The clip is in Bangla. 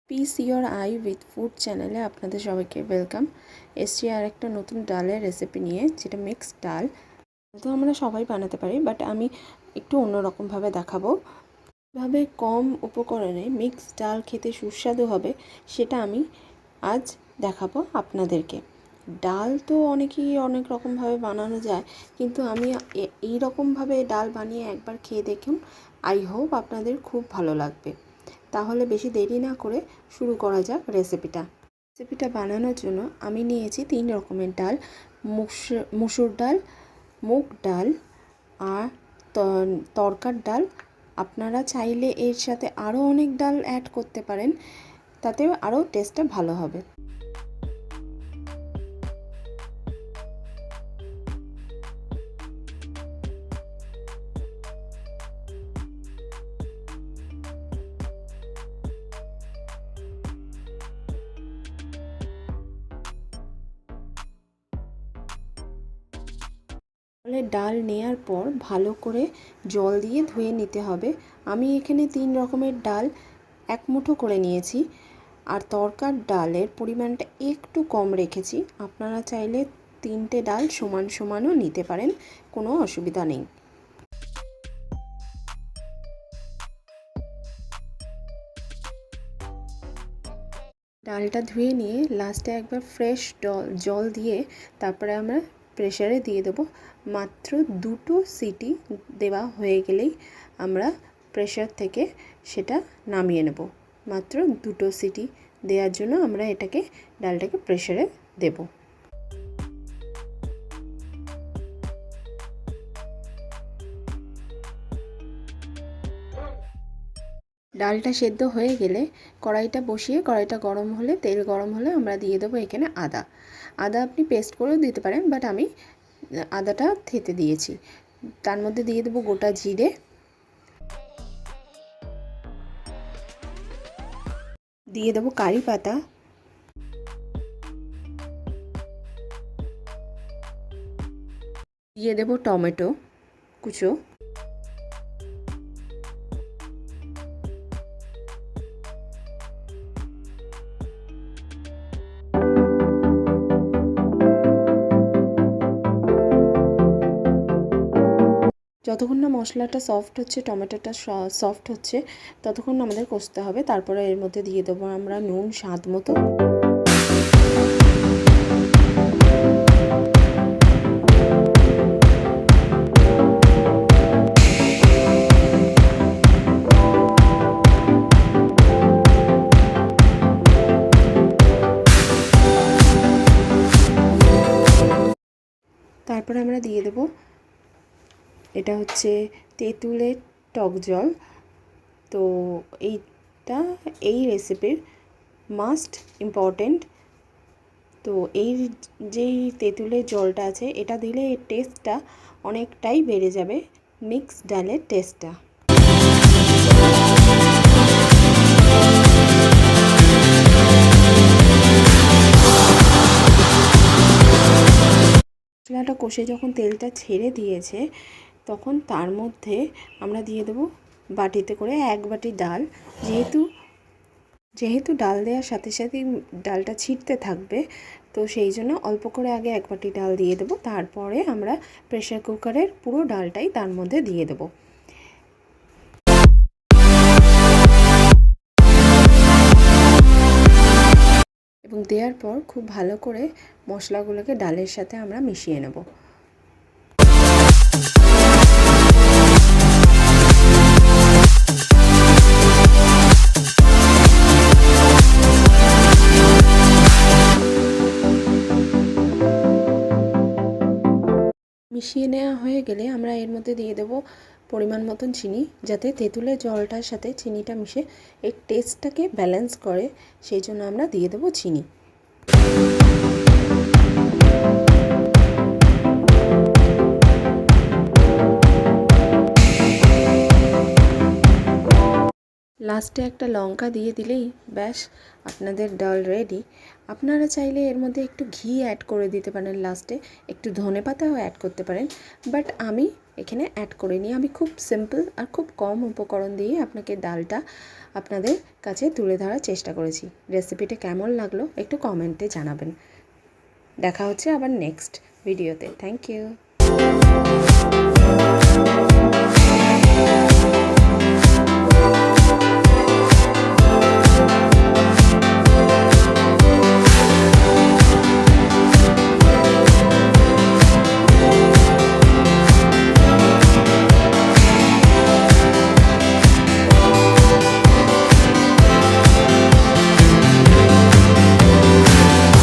Piece your I with food চ্যানেলে আপনাদের সবাইকে ওয়েলকাম। এসছি আর একটা নতুন ডালের রেসিপি নিয়ে, যেটা মিক্সড ডাল। তো আমরা সবাই বানাতে পারি, বাট আমি একটু অন্যরকমভাবে দেখাবো। কীভাবে কম উপকরণে মিক্সড ডাল খেতে সুস্বাদু হবে সেটা আমি আজ দেখাবো আপনাদেরকে। ডাল তো অনেকেই অনেক রকমভাবে বানানো যায়, কিন্তু আমি এই রকমভাবে ডাল বানিয়ে একবার খেয়ে দেখুন। আই হোপ আপনাদের খুব ভালো লাগবে। তাহলে বেশি দেরি না করে শুরু করা যাক রেসিপিটা বানানোর জন্য আমি নিয়েছি 3 রকমের ডাল। মুসুর ডাল, মুগ ডাল আর তরকার ডাল। আপনারা চাইলে এর সাথে আরও অনেক ডাল অ্যাড করতে পারেন, তাতে আরও টেস্টটা ভালো হবে। ডাল নেয়ার পর ভালো করে জল দিয়ে ধুয়ে নিতে হবে। আমি এখানে 3 রকমের ডাল 1 মুঠো করে নিয়েছি, আর তরকার ডালের পরিমাণটা একটু কম রেখেছি। আপনারা চাইলে 3টে ডাল সমান সমানও নিতে পারেন, কোনো অসুবিধা নেই। ডালটা ধুয়ে নিয়ে লাস্টে একবার ফ্রেশ জল দিয়ে তারপরে আমরা প্রেসারে দিয়ে দেবো। মাত্র 2টো সিটি দেওয়া হয়ে গেলেই আমরা প্রেসার থেকে সেটা নামিয়ে নেব। মাত্র 2টো সিটি দেওয়ার জন্য আমরা ডালটাকে প্রেসারে দেব। ডালটা সেদ্ধ হয়ে গেলে কড়াইটা বসিয়ে, কড়াইটা গরম হলে, তেল গরম হলে আমরা দিয়ে দেবো এখানে আদা আপনি পেস্ট করেও দিতে পারেন, বাট আমি আদাটা থেতে দিয়েছি। তার মধ্যে দিয়ে দেবো গোটা জিরে, দিয়ে দেবো কারি পাতা, দিয়ে দেবো টমেটো কুচো, যতক্ষণ না মশলাটা সফট হচ্ছে, টমেটোটা সফট হচ্ছে, ততক্ষণ আমাদের কষতে হবে। তারপরে এর মধ্যে দিয়ে দেবো আমরা নুন স্বাদ মতো। তারপরে আমরা দিয়ে দেবো, এটা হচ্ছে তেঁতুলের টক জল। তো এই রেসিপির মাস্ট ইম্পর্টেন্ট। তো এই যেই তেঁতুলের জলটা আছে, এটা দিলে এর টেস্টটা অনেকটাই বেড়ে যাবে, মিক্সড ডালের টেস্টটা। মশলাটা কষে যখন তেলটা ছেড়ে দিয়েছে, তখন তার মধ্যে আমরা দিয়ে দেবো বাটিতে করে 1 বাটি ডাল। যেহেতু ডাল দেওয়ার সাথে সাথে ডালটা ছিটতে থাকবে, তো সেই জন্য অল্প করে আগে 1 বাটি ডাল দিয়ে দেবো। তারপরে আমরা প্রেসার কুকারের পুরো ডালটাই তার মধ্যে দিয়ে দেবো। এবং দেওয়ার পর খুব ভালো করে মশলাগুলোকে ডালের সাথে আমরা মিশিয়ে নেব। মিশিয়ে নেওয়া হয়ে গেলে আমরা এর মধ্যে দিয়ে দেব পরিমাণ মতন চিনি, যাতে তেঁতুলের জলটার সাথে চিনিটা মিশে এর টেস্টটাকে ব্যালেন্স করে, সেই জন্য আমরা দিয়ে দেব চিনি। লাস্টে একটা লঙ্কা দিয়ে দিলেই ব্যাস আপনাদের ডাল রেডি। আপনারা চাইলে এর মধ্যে একটু ঘি অ্যাড করে দিতে পারেন, লাস্টে একটু ধনেপাতাও অ্যাড করতে পারেন, বাট আমি এখানে অ্যাড করিনি। আমি খুব সিম্পল আর খুব কম উপকরণ দিয়ে আপনাকে ডালটা আপনাদের কাছে তুলে ধরার চেষ্টা করেছি। রেসিপিটা কেমন লাগলো একটু কমেন্টে জানাবেন। দেখা হচ্ছে আবার নেক্সট ভিডিওতে। Thank you.